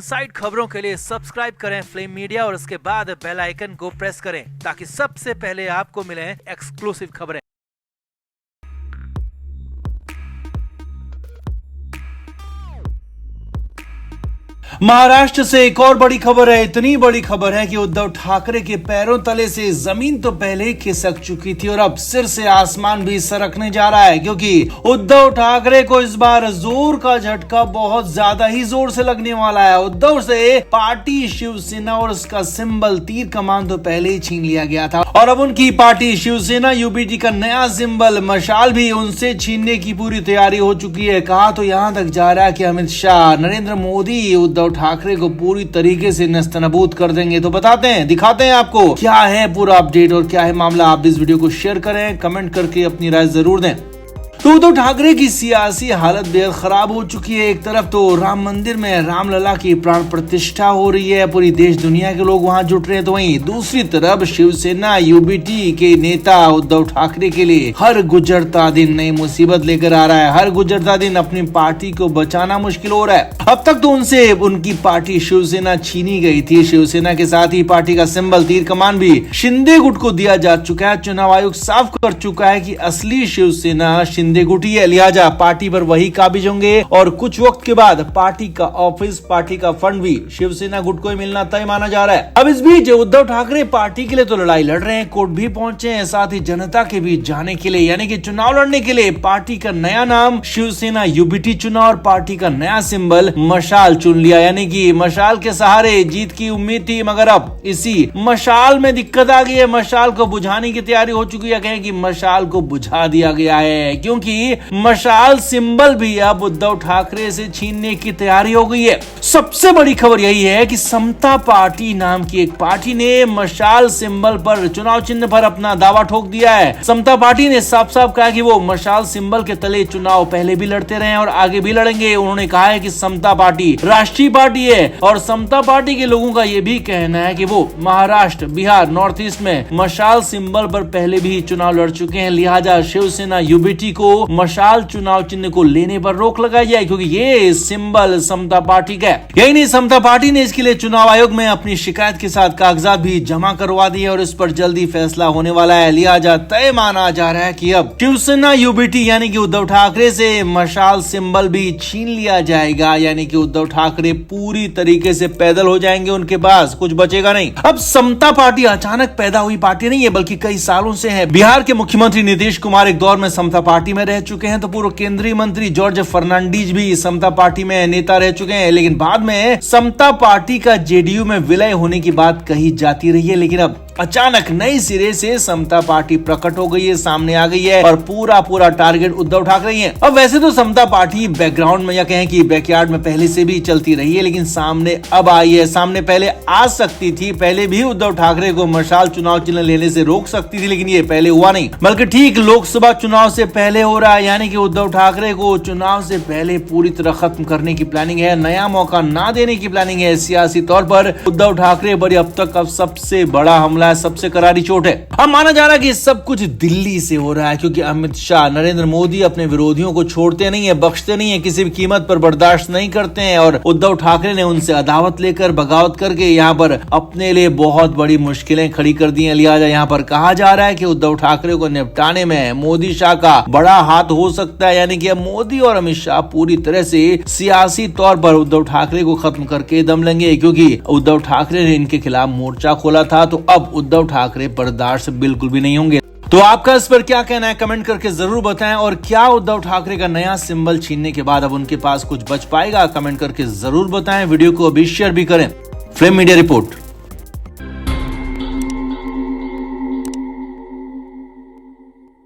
Side खबरों के लिए सब्सक्राइब करें फ्लेम मीडिया और उसके बाद बेल आइकन को प्रेस करें ताकि सबसे पहले आपको मिले एक्सक्लूसिव खबरें। महाराष्ट्र से एक और बड़ी खबर है। इतनी बड़ी खबर है कि उद्धव ठाकरे के पैरों तले से जमीन तो पहले ही खिसक चुकी थी और अब सिर से आसमान भी सरकने जा रहा है, क्योंकि उद्धव ठाकरे को इस बार जोर का झटका बहुत ज्यादा ही जोर से लगने वाला है। उद्धव से पार्टी शिवसेना और उसका सिंबल तीर कमान तो पहले ही छीन लिया गया था और अब उनकी पार्टी शिवसेना यूबीटी का नया सिंबल मशाल भी उनसे छीनने की पूरी तैयारी हो चुकी है। कहा तो यहां तक जा रहा है कि अमित शाह, नरेंद्र मोदी उद्धव ठाकरे को पूरी तरीके से नस्तनाबूद कर देंगे। तो बताते हैं, दिखाते हैं आपको क्या है पूरा अपडेट और क्या है मामला। आप इस वीडियो को शेयर करें, कमेंट करके अपनी राय जरूर दें। तो उद्धव ठाकरे की सियासी हालत बेहद खराब हो चुकी है। एक तरफ तो राम मंदिर में रामलला की प्राण प्रतिष्ठा हो रही है, पूरी देश दुनिया के लोग वहां जुट रहे हैं, तो वहीं दूसरी तरफ शिवसेना यूबीटी के नेता उद्धव ठाकरे के लिए हर गुजरता दिन नई मुसीबत लेकर आ रहा है। हर गुजरता दिन अपनी पार्टी को बचाना मुश्किल हो रहा है। अब तक तो उनसे उनकी पार्टी शिवसेना छीनी गई थी। शिवसेना के साथ ही पार्टी का सिंबल तीर कमान भी शिंदे गुट को दिया जा चुका है। चुनाव आयोग साफ कर चुका है कि असली शिवसेना शिंदे गुट ही है, लिहाजा पार्टी पर वही काबिज होंगे और कुछ वक्त के बाद पार्टी का ऑफिस, पार्टी का फंड भी शिवसेना गुट को ही मिलना तय माना जा रहा है। अब इस बीच उद्धव ठाकरे पार्टी के लिए तो लड़ाई लड़ रहे हैं, कोर्ट भी पहुंचे हैं, साथ ही जनता के बीच जाने के लिए यानी कि चुनाव लड़ने के लिए पार्टी का नया नाम शिवसेना यूबीटी चुना और पार्टी का नया सिंबल मशाल चुन लिया। यानी कि मशाल के सहारे जीत की उम्मीद थी, मगर अब इसी मशाल में दिक्कत आ गई है। मशाल को बुझाने की तैयारी हो चुकी है, कहें कि मशाल को बुझा दिया गया है, क्योंकि मशाल सिंबल भी अब उद्धव ठाकरे से छीनने की तैयारी हो गई है। सबसे बड़ी खबर यही है कि समता पार्टी नाम की एक पार्टी ने मशाल सिंबल पर, चुनाव चिन्ह पर अपना दावा ठोक दिया है। समता पार्टी ने साफ साफ कहा कि वो मशाल सिंबल के तले चुनाव पहले भी लड़ते रहे और आगे भी लड़ेंगे। उन्होंने कहा है कि समता पार्टी राष्ट्रीय पार्टी है और समता पार्टी के लोगों का यह भी कहना है कि वो महाराष्ट्र, बिहार, नॉर्थ ईस्ट में मशाल सिंबल पर पहले भी चुनाव लड़ चुके हैं। लिहाजा शिवसेना यूबीटी को मशाल चुनाव चिन्ह को लेने पर रोक लगाई जाए, क्योंकि ये सिंबल समता पार्टी का है। यही नहीं, समता पार्टी ने इसके लिए चुनाव आयोग में अपनी शिकायत के साथ कागजात भी जमा करवा दिए और इस पर जल्दी फैसला होने वाला है। लिहाजा तय माना जा रहा है कि अब शिवसेना यूबीटी यानी कि उद्धव ठाकरे से मशाल सिंबल भी छीन लिया जाएगा, यानी कि उद्धव ठाकरे पूरी तरीके से पैदल हो जाएंगे, उनके पास कुछ बचेगा नहीं। अब समता पार्टी अचानक पैदा हुई पार्टी नहीं है, बल्कि कई सालों से है। बिहार के मुख्यमंत्री नीतीश कुमार एक दौर में समता पार्टी में रह चुके हैं, तो पूर्व केंद्रीय मंत्री जॉर्ज फर्नांडीज भी समता पार्टी में नेता रह चुके हैं, लेकिन बाद में समता पार्टी का जेडीयू में विलय होने की बात कही जाती रही है। लेकिन अब अचानक नई सिरे से समता पार्टी प्रकट हो गई है, सामने आ गई है और पूरा टारगेट उद्धव ठाकरे ही है। अब वैसे तो समता पार्टी बैकग्राउंड में या कहें कि बैकयार्ड में पहले से भी चलती रही है, लेकिन सामने अब आई है। सामने पहले आ सकती थी, पहले भी उद्धव ठाकरे को मशाल चुनाव चिन्ह लेने से रोक सकती थी, लेकिन ये पहले हुआ नहीं, बल्कि ठीक लोकसभा चुनाव से पहले हो रहा है। यानी कि उद्धव ठाकरे को चुनाव से पहले पूरी तरह खत्म करने की प्लानिंग है, नया मौका ना देने की प्लानिंग है। सियासी तौर पर उद्धव ठाकरे पर अब तक सबसे बड़ा हमला, सबसे करारी चोट है। अब माना जा रहा है कि सब कुछ दिल्ली से हो रहा है, क्योंकि अमित शाह, नरेंद्र मोदी अपने विरोधियों को छोड़ते नहीं है, बख्शते नहीं है, किसी भी कीमत पर बर्दाश्त नहीं करते हैं और उद्धव ठाकरे ने उनसे अदावत लेकर, बगावत करके यहाँ पर अपने लिए बहुत बड़ी मुश्किलें खड़ी कर दी हैं। लिहाजा यहाँ पर कहा जा रहा है कि उद्धव ठाकरे को निपटाने में मोदी शाह का बड़ा हाथ हो सकता है, यानी कि अब मोदी और अमित शाह पूरी तरह से सियासी तौर पर उद्धव ठाकरे को खत्म करके दम लेंगे, क्योंकि उद्धव ठाकरे ने इनके खिलाफ मोर्चा खोला था, तो अब उद्धव ठाकरे बर्दाश्त बिल्कुल भी नहीं होंगे। तो आपका इस पर क्या कहना है, कमेंट करके जरूर बताएं। और क्या उद्धव ठाकरे का नया सिंबल छीनने के बाद अब उनके पास कुछ बच पाएगा, कमेंट करके जरूर बताएं। वीडियो को अभी शेयर भी करें। Flame media report.